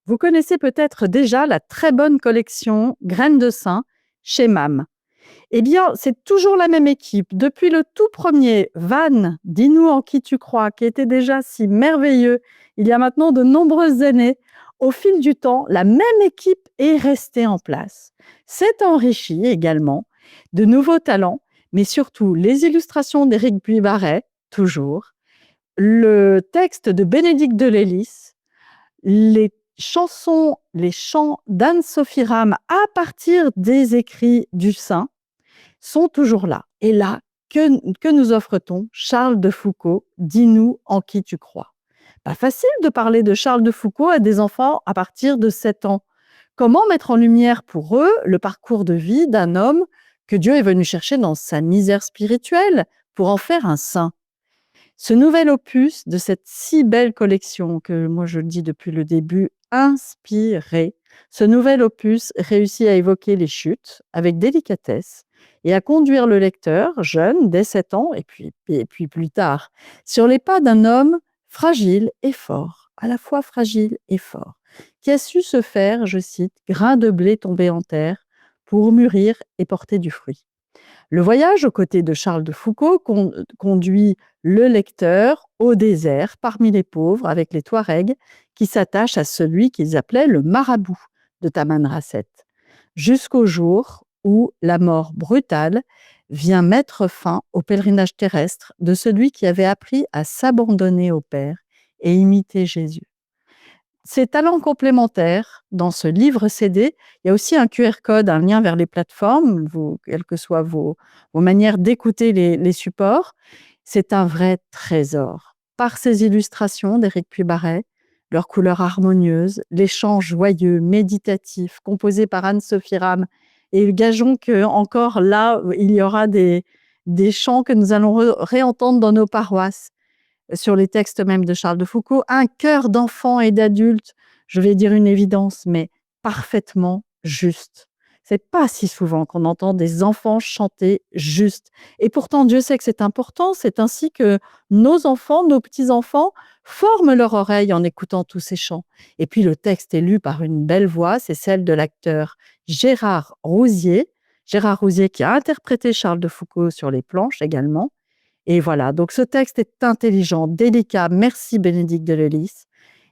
Vous connaissez peut-être déjà la très bonne collection Graines de Saint chez MAM. Eh bien, c'est toujours la même équipe. Depuis le tout premier Van, dis-nous en qui tu crois, qui était déjà si merveilleux il y a maintenant de nombreuses années, au fil du temps, la même équipe est restée en place. C'est enrichi également de nouveaux talents, mais surtout les illustrations d'Éric Buibaret, toujours, le texte de Bénédicte Delellis, les chants d'Anne-Sophie Ram à partir des écrits du Saint sont toujours là. Et là, que nous offre-t-on? Charles de Foucault, dis-nous en qui tu crois. Pas facile de parler de Charles de Foucault à des enfants à partir de 7 ans. Comment mettre en lumière pour eux le parcours de vie d'un homme que Dieu est venu chercher dans sa misère spirituelle pour en faire un saint? Ce nouvel opus de cette si belle collection que moi je le dis depuis le début, inspiré, ce nouvel opus réussit à évoquer les chutes avec délicatesse et à conduire le lecteur, jeune, dès 7 ans, et puis plus tard, sur les pas d'un homme fragile et fort, à la fois fragile et fort, qui a su se faire, je cite, grain de blé tombé en terre pour mûrir et porter du fruit. Le voyage aux côtés de Charles de Foucault conduit le lecteur au désert parmi les pauvres avec les Touaregs qui s'attachent à celui qu'ils appelaient le marabout de Tamanrasset, jusqu'au jour où la mort brutale vient mettre fin au pèlerinage terrestre de celui qui avait appris à s'abandonner au Père et imiter Jésus. Ces talents complémentaires, dans ce livre CD, il y a aussi un QR code, un lien vers les plateformes, quelles que soient vos manières d'écouter les supports. C'est un vrai trésor. Par ces illustrations d'Éric Puy-Barret, leurs couleurs harmonieuses, les chants joyeux, méditatifs, composés par Anne-Sophie Ram, et gageons qu'encore là, il y aura des chants que nous allons réentendre dans nos paroisses sur les textes même de Charles de Foucault, un cœur d'enfant et d'adulte, je vais dire une évidence, mais parfaitement juste. C'est pas si souvent qu'on entend des enfants chanter juste. Et pourtant, Dieu sait que c'est important. C'est ainsi que nos enfants, nos petits-enfants, forment leur oreille en écoutant tous ces chants. Et puis, le texte est lu par une belle voix, c'est celle de l'acteur Gérard Rousier. Gérard Rousier qui a interprété Charles de Foucault sur les planches également. Et voilà, donc ce texte est intelligent, délicat. Merci Bénédicte Delellis.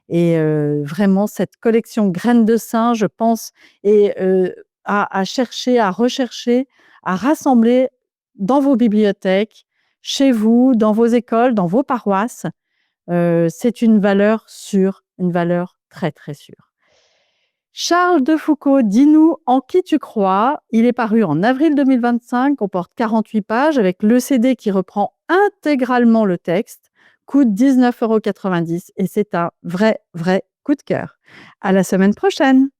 Et vraiment, cette collection Graines de Saint, je pense, est à chercher, à rechercher, à rassembler dans vos bibliothèques, chez vous, dans vos écoles, dans vos paroisses. C'est une valeur sûre, une valeur très, très sûre. Charles de Foucault, dis-nous en qui tu crois. Il est paru en avril 2025, comporte 48 pages avec le CD qui reprend intégralement le texte, coûte 19,90 € et c'est un vrai, vrai coup de cœur. À la semaine prochaine.